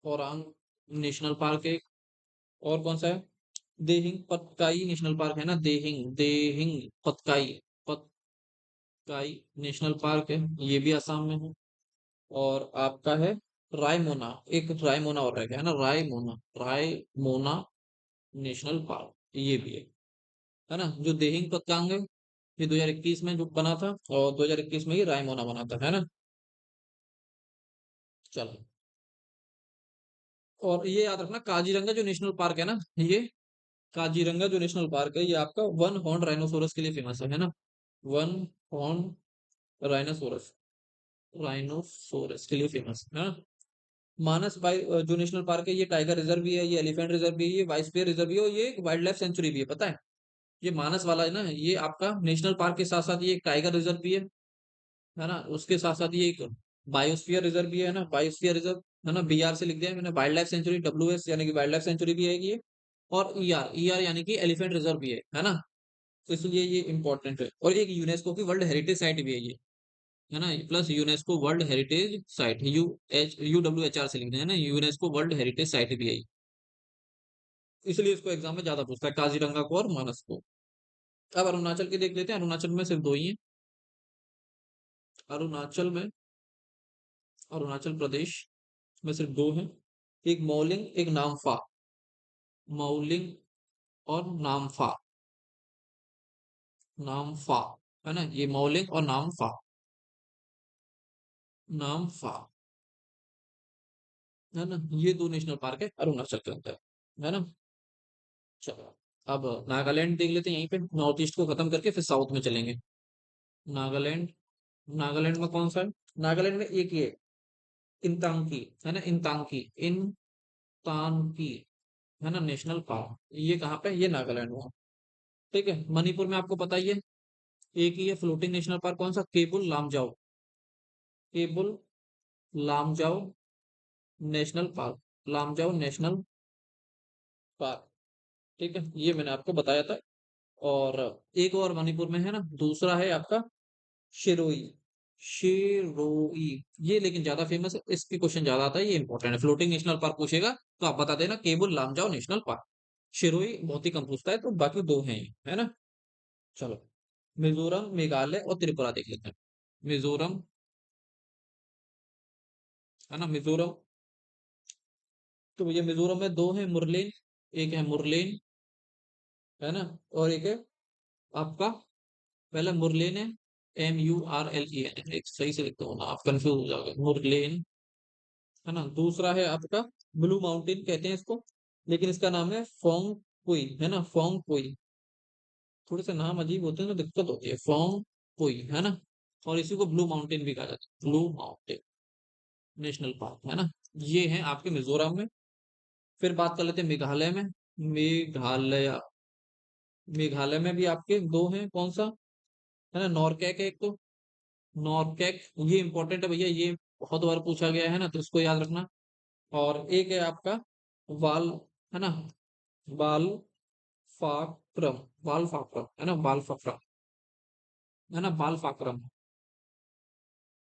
औरांग नेशनल पार्क है। और कौन सा है? देहिंग पतकाई नेशनल पार्क, है ना, देहिंग, देहिंग पतकाई, पतकाई नेशनल पार्क है, ये भी असम में है। और आपका है रायमोना, एक रायमोना और रह गया, है ना, रायमोना, रायमोना नेशनल पार्क, ये भी है ना। जो देहिंग पतकांग है ये 2021 में जो बना था, और 2021 में ही रायमोना बना था, है ना। चलो, और ये याद रखना काजीरंगा जो नेशनल पार्क है ना, ये काजीरंगा जो नेशनल पार्क है ये आपका वन हॉर्न राइनोसोरस के लिए फेमस है ना। वन हॉर्न राइनोसोरस, राइनोसोरस के लिए फेमस है ना। मानस बाई जो नेशनल पार्क है ये टाइगर रिजर्व भी है, ये एलिफेंट रिजर्व भी है, ये बायोस्फीयर रिजर्व भी है, और ये वाइल्ड लाइफ सेंचुरी भी है, पता है। ये मानस वाला है ना, ये आपका नेशनल पार्क के साथ साथ ये एक टाइगर रिजर्व भी है ना। उसके साथ साथ ये एक बायोस्फीयर रिजर्व भी है ना, बायोस्फीयर रिजर्व, है ना, BR से लिख दिया है मैंने, वाइल्ड लाइफ सेंचुरी, WS यानी कि वाइल्ड लाइफ सेंचुरी भी है ये। और ER, ER यानी कि एलिफेंट रिजर्व भी है ना। तो इसलिए ये इंपॉर्टेंट है, और एक यूनेस्को की वर्ल्ड हेरिटेज साइट भी है ये, है ना, plus UNESCO world heritage site, UWHR से लिखते हैं ना, यूनेस्को वर्ल्ड हेरिटेज साइट भी है ये। इसलिए इसको एग्जाम में ज्यादा पूछता है, काजीरंगा को और मानस को। अब अरुणाचल के देख लेते हैं, अरुणाचल में सिर्फ दो ही है, अरुणाचल में, अरुणाचल प्रदेश में सिर्फ दो हैं, एक मौलिंग एक नामफा। मौलिंग और नामफा, नामफा, है ना, ये मौलिंग और नामफा, नामफा, है ना, ये दो नेशनल पार्क है अरुणाचल के अंदर, है ना। चलो, अब नागालैंड देख लेते हैं यहीं पे, नॉर्थ ईस्ट को खत्म करके फिर साउथ में चलेंगे। नागालैंड, नागालैंड में कौन सा है? नागालैंड में एक ये इंतांकी, है ना, इंतांकी, इंतांकी, है ना, नेशनल पार्क। ये कहाँ पे? ये नागालैंड में। ठीक है, मणिपुर में आपको पता ही है, एक ही है फ्लोटिंग नेशनल पार्क, कौन सा? Keibul Lamjao, Keibul Lamjao national park, Lamjao national park. ठीक है, ये मैंने आपको बताया था। और एक और मणिपुर में है ना, दूसरा है आपका शिरोई, शिरोई। ये लेकिन ज्यादा फेमस है, इसकी क्वेश्चन ज्यादा आता है, ये इंपॉर्टेंट है। फ्लोटिंग नेशनल पार्क पूछेगा तो आप बता देना केबुल लामजाओ नेशनल पार्क। शिरोई बहुत ही कम पूछता है, तो बाकी दो हैं ये, है ना। चलो, मिजोरम, मेघालय और त्रिपुरा देख लेते हैं। मिजोरम, है ना, मिजोरम। तो भैया मिजोरम में दो हैं, मुरलेन, एक है मुरलेन, है ना, और एक है आपका, पहला मुरलेन है, MURLEN, एक सही से लिखता हूँ ना, आप कंफ्यूज हो जाओगे, मुरलेन, है ना। दूसरा है आपका ब्लू माउंटेन कहते हैं इसको, लेकिन इसका नाम है फोंग पुई, है ना, फोंग पुई। थोड़े से नाम अजीब होते हैं तो दिक्कत होती है, फोंग पुई, है ना। और इसी को ब्लू माउंटेन भी कहा जाता है, ब्लू माउंटेन नेशनल पार्क, है ना। ये है आपके मिजोरम में। फिर बात कर लेते हैं मेघालय में। मेघालय, मेघालय में भी आपके दो हैं, कौन सा? है ना, नॉरकैक है एक तो, नॉरकैक, ये इंपॉर्टेंट है भैया, ये बहुत बार पूछा गया है ना, तो इसको याद रखना। और एक है आपका वाल, है ना, बाल फाक्रम, बाल फाक्रम, है ना, बाल फाक्रम, है ना, बाल फाक्रम।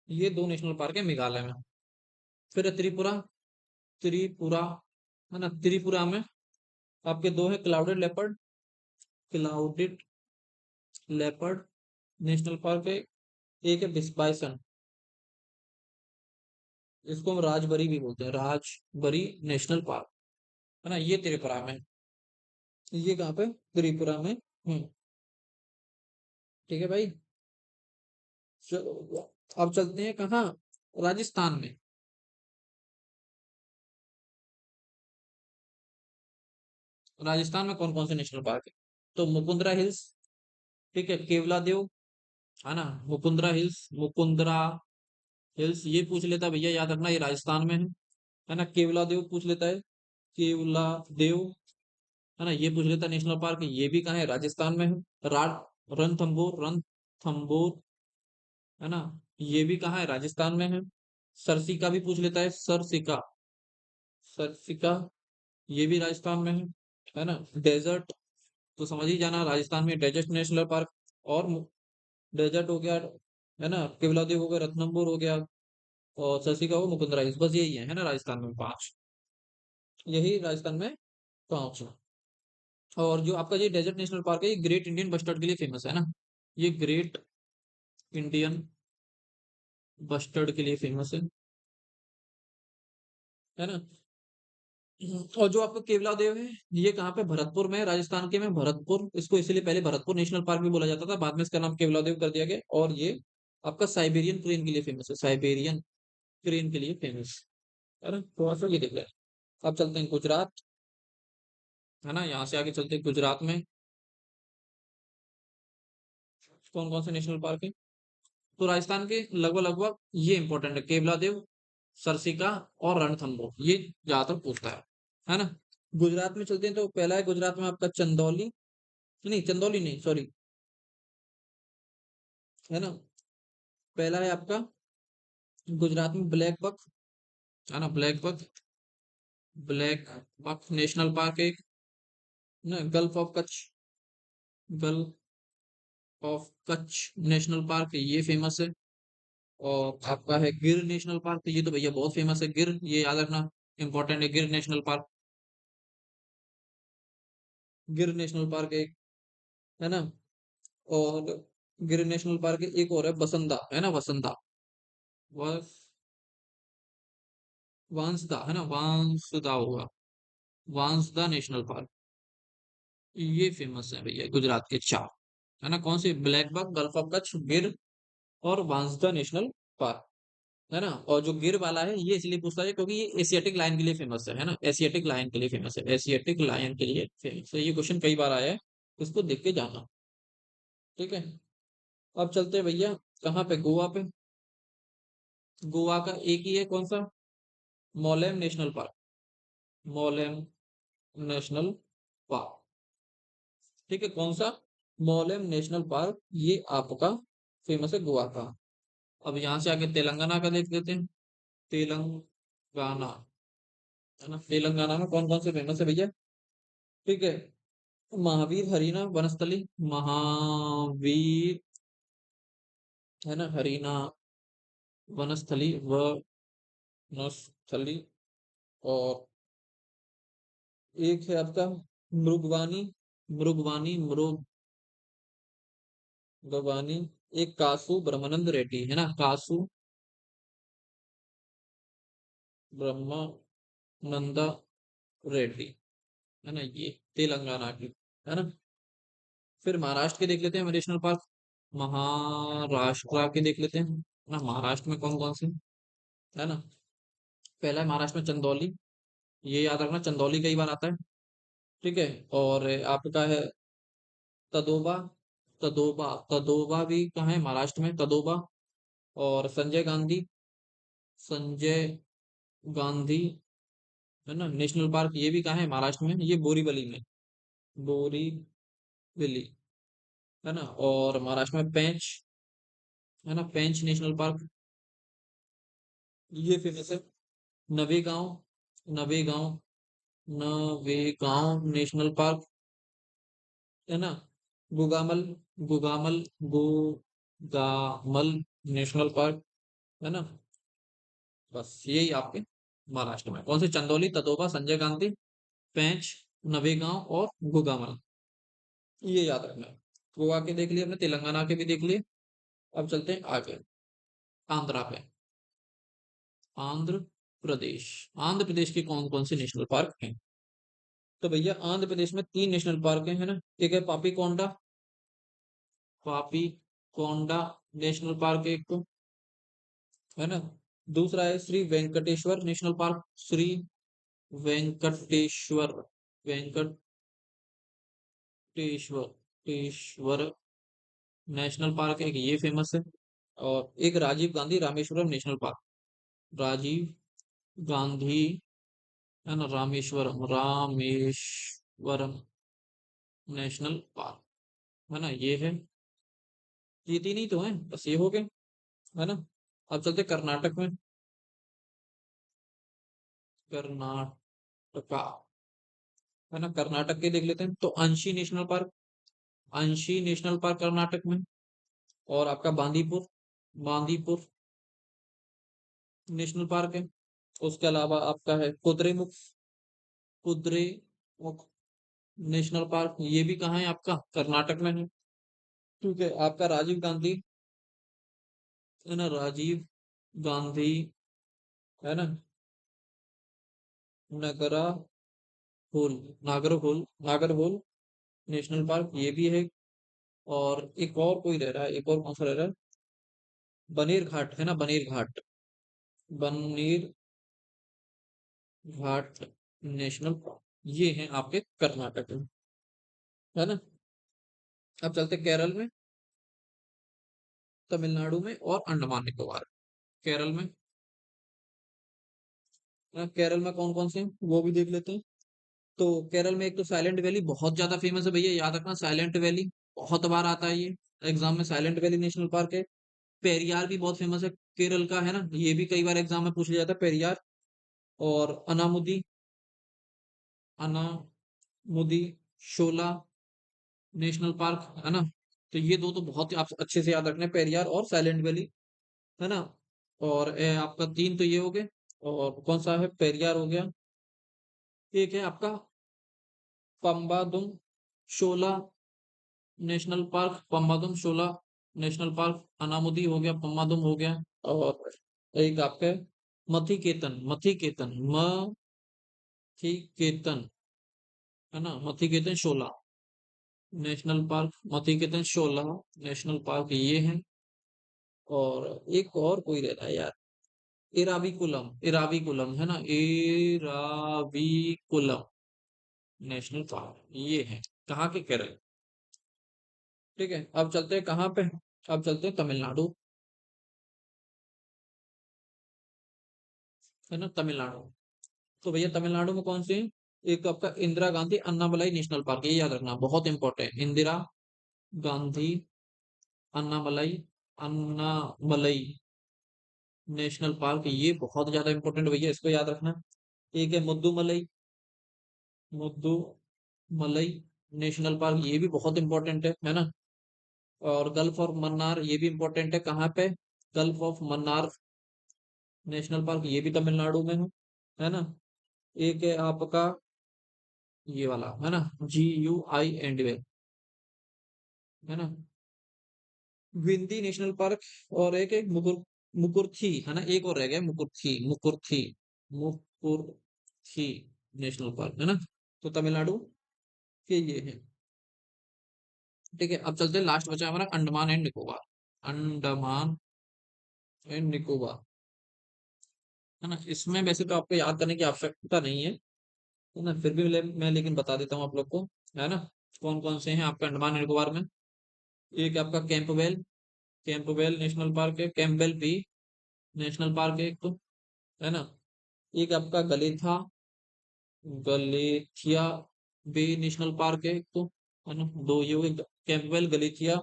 ये दो नेशनल पार्क है मेघालय में। फिर है त्रिपुरा, त्रिपुरा, है ना, त्रिपुरा में आपके दो है, clouded leopard, clouded leopard national park है, एक है बिस्बाइसन, इसको हम राजबरी भी बोलते हैं, राजबरी नेशनल पार्क, है ना, ये त्रिपुरा में। ये कहाँ पे? त्रिपुरा में। ठीक है भाई। चलो, अब चलते हैं कहाँ? राजस्थान में। राजस्थान में कौन कौन से नेशनल पार्क है? तो मुकुंदरा हिल्स, ठीक है, केवला देव, है ना, मुकुंदरा हिल्स, मुकुंदरा हिल्स, ये पूछ लेता है भैया, याद रखना ये राजस्थान में है ना। केवला देव पूछ लेता है, केवला देव, है ना, ये पूछ लेता है नेशनल पार्क, ये भी कहाँ है? राजस्थान में है। रणथंबोर, रणथंबोर, है ना, ये भी कहाँ है? राजस्थान में है। सरसिका भी पूछ लेता है, सरसिका, सरसिका, ये भी राजस्थान में है ना। डेजर्ट, तो समझ ही जाना, राजस्थान में डेजर्ट नेशनल पार्क। और डेजर्ट हो गया, है ना, केवलादेव हो गया, रत्नमपुर हो गया, और सरसिका हो, मुकुंदरा हिल्स, बस यही है ना, राजस्थान में पांच, यही राजस्थान में पांच। और जो आपका ये डेजर्ट नेशनल पार्क है, ये ग्रेट इंडियन बस्टर्ड के लिए फेमस है ना, ये ग्रेट इंडियन बस्टर्ड के लिए फेमस है ना। और जो आपका केवला देव है, ये कहाँ पे? भरतपुर में, राजस्थान के में भरतपुर, इसको इसीलिए पहले भरतपुर नेशनल पार्क भी बोला जाता था, बाद में इसका नाम केवला देव कर दिया गया। और ये आपका साइबेरियन क्रेन के लिए फेमस है, साइबेरियन क्रेन के लिए फेमस है ना। तो ऐसा ये देख रहे हैं। अब चलते हैं गुजरात, है ना, यहाँ से आगे चलते हैं गुजरात में, कौन कौन से नेशनल पार्क है? तो राजस्थान के लगभग लगभग ये इंपॉर्टेंट है, केवला देव, सरसिका और रणथंबोर, ये ज्यादातर पूछता है ना। गुजरात में चलते हैं, तो पहला है गुजरात में आपका चंदौली, नहीं चंदौली नहीं, सॉरी, है ना, पहला है आपका गुजरात में ब्लैक बक, है ना, black buck, black buck national park है ना। Gulf of Kutch, gulf of Kutch national park, ये फेमस है। और आपका है गिर नेशनल पार्क, तो ये तो भैया बहुत फेमस है, गिर, ये याद रखना, इंपॉर्टेंट है, गिर नेशनल पार्क, गिर नेशनल पार्क एक, है ना। और गिर नेशनल पार्क है, एक और है बसंदा, है ना, वसंदा, वस वांसदा, है ना, वांसदा होगा, वांसदा नेशनल पार्क, ये फेमस है भैया गुजरात के चार, है ना, कौन से, black buck, gulf of Kutch, Gir और वांसदा नेशनल पार्क, है ना। और जो गिर वाला है ये इसलिए पूछता है क्योंकि ये एशियाटिक लायन के लिए फेमस है ना, एशियाटिक लायन के लिए फेमस है, एशियाटिक लायन के लिए फेमस है, ये क्वेश्चन कई बार आया है, इसको देख के जाना। ठीक है, अब चलते हैं भैया कहाँ पे, गोवा पे। गोवा का एक ही है, कौन सा, Mollem national park, Mollem national park, ठीक है, कौन सा, मोलेम नेशनल पार्क, ये आपका फेमस है गोवा का। अब यहाँ से आगे तेलंगाना का देख लेते हैं, तेलंगाना, है ना, तेलंगाना में कौन कौन से फेमस है भैया, ठीक है, महावीर हरीना वनस्थली, महावीर, है ना, हरीना वनस्थली, वनस्थली, और एक है आपका मृगवानी, मृगवानी, मृगवानी, एक कासु ब्रह्मानंद रेड्डी, है ना, कासु ब्रह्मानंद रेड्डी, है ना, ये तेलंगाना की, है ना। फिर महाराष्ट्र के देख लेते हैं नेशनल पार्क, महाराष्ट्र के देख लेते हैं ना, महाराष्ट्र में कौन कौन से, है ना, पहला है महाराष्ट्र में चंदौली, ये याद रखना, चंदौली कई बार आता है, ठीक है। और आपका है तदोबा, तदोबा, तदोबा भी कहाँ है, महाराष्ट्र में तदोबा। और संजय गांधी, संजय गांधी, है ना, नेशनल पार्क, ये भी कहाँ है, महाराष्ट्र में, ये बोरीवली में, बोरीवली, है ना। और महाराष्ट्र में पेंच, है ना, पेंच नेशनल पार्क, ये फेमस है। नवेगांव, नवेगांव, नवेगांव नेशनल पार्क, है ना। गुगामल, गुगामल, गुगामल नेशनल पार्क, है ना। बस यही आपके महाराष्ट्र में कौन से, चंदौली, ततोबा, संजय गांधी, पेंच, नवेगांव और गुगामल, ये याद रखना है। गोवा के देख लिए, अपने तेलंगाना के भी देख लिए। अब चलते हैं आगे, आंध्रा पे, आंध्र प्रदेश, आंध्र प्रदेश के कौन कौन से नेशनल पार्क हैं, तो भैया आंध्र प्रदेश में तीन नेशनल पार्क हैं, है ना, एक है पापी कोंडा, पापी कोंडा नेशनल पार्क एक तो, है ना। दूसरा है श्री वेंकटेश्वर नेशनल पार्क, श्री वेंकटेश्वर, वेंकटेश्वर, टेश्वर नेशनल पार्क है, ये फेमस है। और एक राजीव गांधी रामेश्वरम नेशनल पार्क, राजीव गांधी, है ना, रामेश्वरम, रामेश्वरम नेशनल पार्क, है ना, ये है, ये तीन ही तो है, बस ये हो गए, है ना। अब चलते कर्नाटक में, कर्नाटका, है ना, कर्नाटक के देख लेते हैं, तो अंशी नेशनल पार्क, अंशी नेशनल पार्क कर्नाटक में। और आपका बांदीपुर, बांदीपुर नेशनल पार्क है। उसके अलावा आपका है कुद्रेमुख, कुद्रेमुख नेशनल पार्क, ये भी कहाँ है आपका, कर्नाटक में है। ठीक है, आपका राजीव गांधी, है ना, राजीव गांधी, है ना, Nagarhole, Nagarhole, Nagarhole national park, ये भी है। और एक और कोई रह रहा है, एक और कौन सा रह रहा है, बनेर घाट, है ना, बनेर घाट, बनेर घाट नेशनल पार्क, ये हैं आपके कर्नाटक में, है ना। अब चलते केरल में, तमिलनाडु में और अंडमान निकोबार, केरल में, केरल में कौन कौन से हैं वो भी देख लेते हैं। तो केरल में एक तो साइलेंट वैली बहुत ज्यादा फेमस है भैया, याद रखना, साइलेंट वैली बहुत बार आता है ये एग्जाम में, साइलेंट वैली नेशनल पार्क है। पेरियार भी बहुत फेमस है केरल का, है ना, ये भी कई बार एग्जाम में पूछ लिया जाता है, पेरियार। और अनामुदी, अनामुदी शोला नेशनल पार्क, है ना। तो ये दो तो बहुत ही आप अच्छे से याद रखने, पेरियार और साइलेंट वैली, है ना। और आपका तीन तो ये हो गए, और कौन सा है, पेरियार हो गया, एक है आपका पम्बादुम शोला नेशनल पार्क, पम्बादुम शोला, नेशनल पार्क अनामुदी हो गया, पम्मादुम हो गया, और एक आपके मथिकेतन, मथिकेतन, मथिकेतन, है ना, मथिकेतन शोला नेशनल पार्क, मथिकेतन शोला नेशनल पार्क ये है। और एक और कोई रह रहा है यार, इराविकुलम, इराविकुलम है ना, इराविकुलम नेशनल पार्क ये है, कहाँ के, केरल। ठीक है, अब चलते हैं कहाँ पे, अब चलते हैं तमिलनाडु, है ना, तमिलनाडु। तो भैया तमिलनाडु में कौन सी, एक आपका इंदिरा गांधी अन्नामलाई नेशनल पार्क, ये याद रखना बहुत important, Indira Gandhi Annamalai, Annamalai national park, ये बहुत ज्यादा इंपॉर्टेंट भैया, इसको याद रखना। एक है मुद्दुमलई, मुद्दुमलई नेशनल पार्क, ये भी बहुत इंपॉर्टेंट है ना। और गल्फ ऑफ मन्नार, ये भी इंपॉर्टेंट है, कहाँ पे, gulf of Mannar national park, ये भी तमिलनाडु में है ना। एक है आपका ये वाला, है ना, GUI है ना, विंदी नेशनल पार्क। और एक है मुकुर्थी, है ना, एक और रह गया, मुकुर्थी, मुकुर्थी, मुकुर्थी नेशनल पार्क, है ना। तो तमिलनाडु के ये है। ठीक है, अब चलते हैं, लास्ट बचा हमारा अंडमान एंड निकोबार, अंडमान एंड निकोबार, है ना। इसमें वैसे तो आपको याद करने की आवश्यकता नहीं है ना, फिर भी मैं लेकिन बता देता हूँ आप लोग को, है ना। कौन कौन से हैं आपके अंडमान एंड निकोबार में, एक आपका कैंपवेल, कैंपवेल नेशनल पार्क है, कैंपबेल बी नेशनल पार्क है एक तो, है ना। एक आपका गलेथा, गलेथिया बे नेशनल पार्क है एक तो, है ना, दो ये हुए, Campbell, गलेथिया।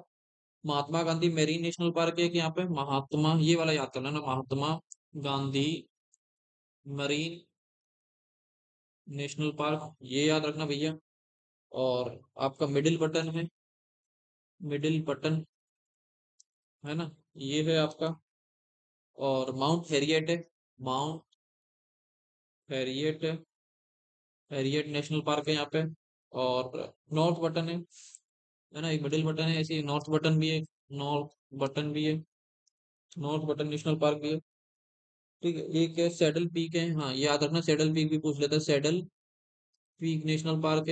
Mahatma Gandhi marine national park है कि यहाँ पे, महात्मा, ये वाला याद करना ना, महात्मा गांधी मरीन नेशनल पार्क, ये याद रखना भैया। और आपका मिडिल बटन है, मिडिल बटन, है ना, ये है आपका। और माउंट हैरियट है, mount Harriet, Harriet national park है यहाँ पे। और नॉर्थ बटन है ना, एक मिडिल बटन है, ऐसे नॉर्थ बटन भी है, नॉर्थ बटन भी है, नॉर्थ बटन नेशनल पार्क भी है। ठीक है, एक है सैडल पीक है, हाँ याद रखना, सैडल पीक भी पूछ लेता है, सैडल पीक नेशनल पार्क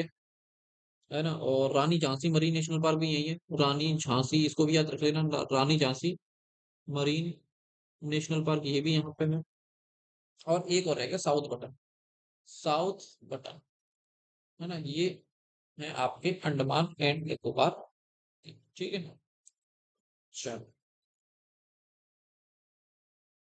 है ना। और रानी झांसी मरीन नेशनल पार्क भी यही है, रानी झांसी, इसको भी याद रख लेना, रानी झांसी मरीन नेशनल पार्क, ये भी यहाँ पे है। और एक और रहेगा साउथ बटन, साउथ बटन, है ना, ये है आपके अंडमान एंड निकोबार। ठीक है, चलो।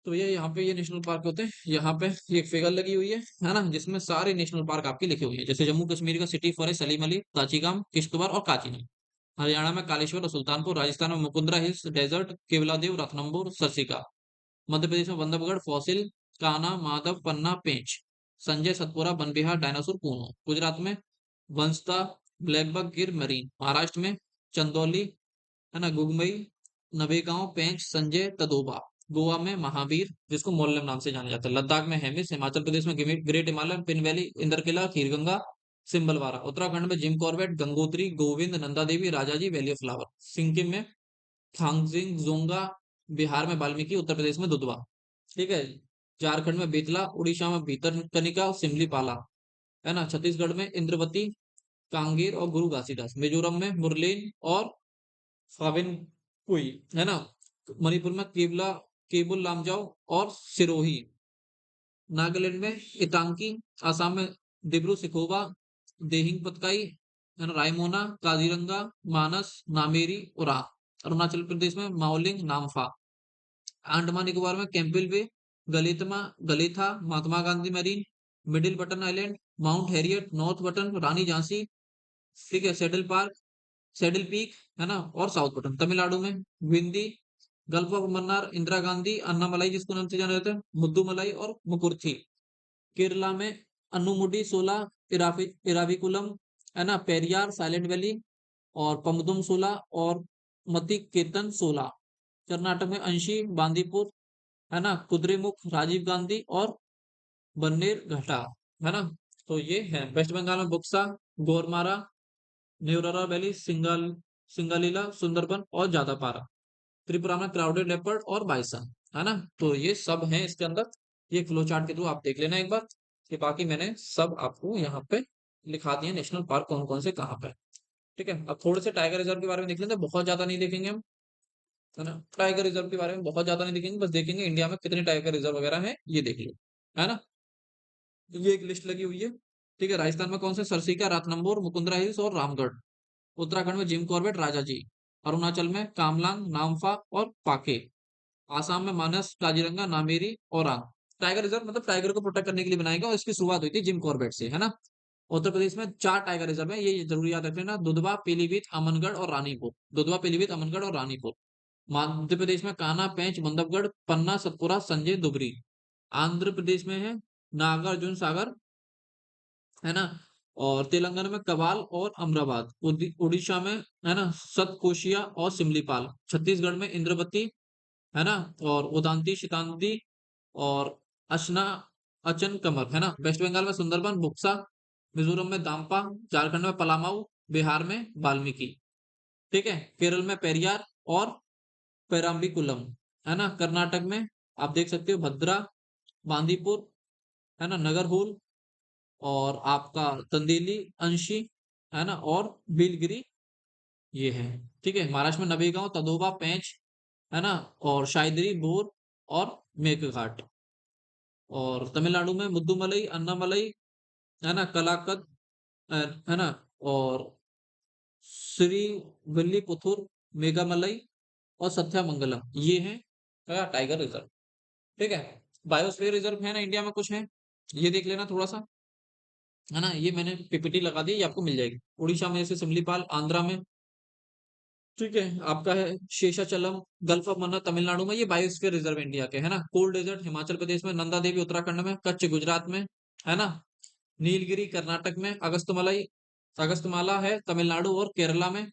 तो ये यहाँ पे ये नेशनल पार्क होते हैं, यहाँ पे ये एक फिगर लगी हुई है ना, जिसमें सारे नेशनल पार्क आपके लिखे हुए हैं, जैसे जम्मू कश्मीर का सिटी फॉरेस्ट सलीम अली, काचीगाम, किश्तवाड़ और काचीनाड। हरियाणा में कालेश्वर और सुल्तानपुर, राजस्थान में मुकुंदरा हिल्स डेजर्ट, केवलादेव, रत्नम्बोर, सरसिका। मध्य प्रदेश में बंधवगढ़, फॉसिल, कान्हा, माधव, पन्ना, पेंच, संजय, सतपुरा, वन विहार, डायनासोर, कूनो। गुजरात में वंसता, ब्लैकबक, गिर, मरीन। महाराष्ट्र में चंदौली, है ना, गुगमई, नवेगांव, पेंच, संजय, तदोबा। गोवा में महावीर, जिसको मोल्लम नाम से जाना जाता है। लद्दाख में हेमिस, हिमाचल प्रदेश में ग्रेट हिमालय, पिन वैली, इंद्रकिला, खीरगंगा, सिम्बलवारा। उत्तराखंड में Jim Corbett, Gangotri, Govind, Nanda Devi, Rajaji, valley of flower. Sikkim में थांगजिंग जोंगा, बिहार में वाल्मीकि, उत्तर प्रदेश में दुधवा। ठीक है, झारखंड में बेतला, उड़ीसा में भीतरकनिका, सिमलीपाला, है ना। छत्तीसगढ़ में इंद्रवती, कांगेर और गुरु घासीदास। मिजोरम में मुरलेन और फाविन कुई, है ना। मणिपुर में केवला, केबुल लामजाओ और सिरोही। नागालैंड में इतांकी, आसाम में डिब्रू सिखोवा, देहिंग पतकाई, है ना, रायमोना, काजीरंगा, मानस, नामेरी, उरांग। अरुणाचल प्रदेश में माओलिंग, नामफा। अंडमान निकोबार में कैंपबेल बे, गलीतमा, Galathea, Mahatma Gandhi marine, middle button island, mount Harriet, north button, Rani Jhansi, ठीक है, सेडल पार्क, सेडल पीक, है ना, और साउथ बटन। तमिलनाडु में विंदी, गल्फ ऑफ मन्नार, इंदिरा गांधी अन्नामलाई, जिसको नाम से जाना जाता है, मुद्दुमलाई और मुकुर्थी। केरला में अन्नुमुडी, सोला, इराविकुलम, है ना, पेरियार, साइलेंट वैली और पमदुम, सोला और मतिकेतन, सोला। कर्नाटक में अंशी, बांदीपुर, है ना, कुद्रेमुख, राजीव गांधी और बन्नेर घाटा, है ना। तो ये है वेस्ट बंगाल में बुक्सा, गोरमारा, न्यूरारा वैली, सिंगालीला, सुंदरबन और जादापारा। त्रिपुरा में क्राउडेड लेपर्ड और बाइसन, है ना। तो ये सब है इसके अंदर, ये फ्लो चार्ट के थ्रू आप देख लेना एक बार, कि बाकी मैंने सब आपको यहाँ पे लिखा दिए नेशनल पार्क कौन कौन से कहाँ पे। ठीक है, अब थोड़े से टाइगर रिजर्व के बारे में देख लेते हैं, बहुत ज्यादा नहीं देखेंगे हम, है ना। टाइगर रिजर्व के बारे में बहुत ज्यादा नहीं देखेंगे, बस देखेंगे इंडिया में कितने टाइगर रिजर्व वगैरह है ये देख लो, है ना। ये एक लिस्ट लगी हुई है। ठीक है, राजस्थान में कौन से, सरसिका, रातनंबोर, मुकुंदरा हिल्स और रामगढ़। उत्तराखंड में जिम कॉर्बेट, राजा जी। अरुणाचल में कामलांग, नामफा और पाके। आसाम में मानस, काजीरंगा, नामेरी और आंग। टाइगर रिजर्व मतलब टाइगर को प्रोटेक्ट करने के लिए बनाया गया, और इसकी शुरुआत हुई थी जिम कॉर्बेट से, है ना। उत्तर प्रदेश में 4 टाइगर रिजर्व है, ये जरूर याद रख लेना, दुधवा, पीलीभीत, अमनगढ़ और रानीपुर। दुधवा, पीलीभीत, अमनगढ़ और रानीपुर। मध्य प्रदेश में कान्हा, पेंच, बंधवगढ़, पन्ना, सतपुरा, संजय, दुबरी। आंध्र प्रदेश में है नागार्जुन सागर, है ना। और तेलंगाना में कबाल और अमराबाद। उड़ीसा में, है ना, सतकोशिया और सिमलीपाल। छत्तीसगढ़ में इंद्रवती, है ना, और उदांती, शितांती और अशना, अचन कमर, है ना। वेस्ट बंगाल में सुंदरबन, बुक्सा। मिजोरम में दाम्पा। झारखंड में पलामाऊ। बिहार में वाल्मीकि। ठीक है, केरल में पेरियार और पेराम्बिकुलम, है ना। कर्नाटक में आप देख सकते हो भद्रा, बांदीपुर, है ना, नगरहोल और आपका तंदेली, अंशी, है ना, और बिलगिरी, ये है। ठीक है, महाराष्ट्र में नवेगांव, तदोबा, पेंच, है ना, और शायदरी, बोर और मेघघाट। और तमिलनाडु में मुद्दुमलई, अन्नामलई, है ना, कलाकद, है ना, और श्री विल्लीपुथुर, मेघामलई और सत्यामंगलम, ये है क्या, टाइगर रिजर्व। ठीक है, बायोस्फीयर रिजर्व है ना इंडिया में कुछ है, ये देख लेना थोड़ा सा, है ना। ये मैंने पीपीटी लगा दी, ये आपको मिल जाएगी। उड़ीसा में जैसे सिमलीपाल, आंध्रा में, ठीक है, आपका है शेषाचलम, गल्फ ऑफ मन्नार तमिलनाडु में, ये बायोस्फीयर रिजर्व इंडिया के, है ना। कोल्ड डेजर्ट हिमाचल प्रदेश में, नंदा देवी उत्तराखंड में, कच्छ गुजरात में, है ना। नीलगिरी कर्नाटक में, अगस्तमलाई, अगस्तमाला है तमिलनाडु और केरला में।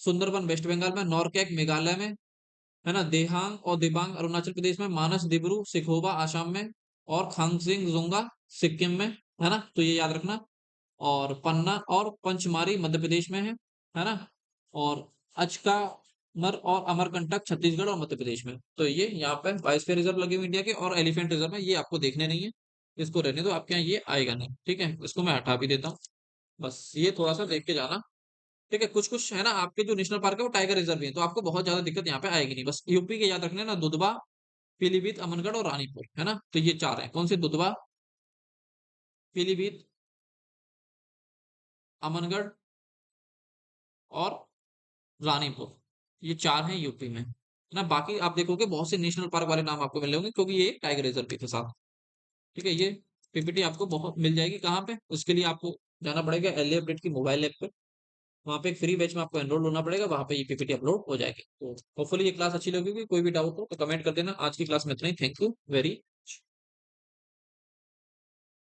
सुंदरबन वेस्ट बंगाल में, नॉरकैक मेघालय में, है ना। देहांग और दिबांग अरुणाचल प्रदेश में, मानस, दिब्रू, सिखोवा आसाम में, और खांगसिंग जोंगा सिक्किम में, है ना। तो ये याद रखना। और पन्ना और पंचमारी मध्य प्रदेश में है ना। और अचकामर और अमरकंटक छत्तीसगढ़ और मध्य प्रदेश में। तो ये यहाँ पे बायोस्फीयर रिजर्व लगे हुए इंडिया के, और एलिफेंट रिजर्व है, ये आपको देखने नहीं है, इसको रहने दो, आपके यहाँ ये आएगा नहीं। ठीक है, इसको मैं हटा भी देता हूँ, बस ये थोड़ा सा देख के जाना। ठीक है, कुछ कुछ है ना आपके जो नेशनल पार्क है वो टाइगर रिजर्व भी है, तो आपको बहुत ज्यादा दिक्कत यहाँ पे आएगी नहीं। बस यूपी के याद रखने ना, दुधवा, पीलीभीत, अमनगढ़ और रानीपुर, है ना। तो ये 4 है, कौन से, दुधवा, पीलीभीत, अमनगढ़ और रानीपुर, ये 4 हैं यूपी में, है ना। बाकी आप देखोगे बहुत से नेशनल पार्क वाले नाम आपको मिले होंगे, क्योंकि ये टाइगर रिजर्व भी थे साथ। ठीक है, ये पीपीटी आपको बहुत मिल जाएगी कहाँ पे, उसके लिए आपको जाना पड़ेगा एलए अपडेट की मोबाइल ऐप पे, वहाँ पे एक फ्री बैच में आपको एनरोल होना पड़ेगा, वहाँ पे ये पीपीटी अपलोड हो जाएगी। तो होपफुली ये क्लास अच्छी लगी होगी, कोई भी डाउट हो तो कमेंट कर देना। आज की क्लास में इतना ही, थैंक यू वेरी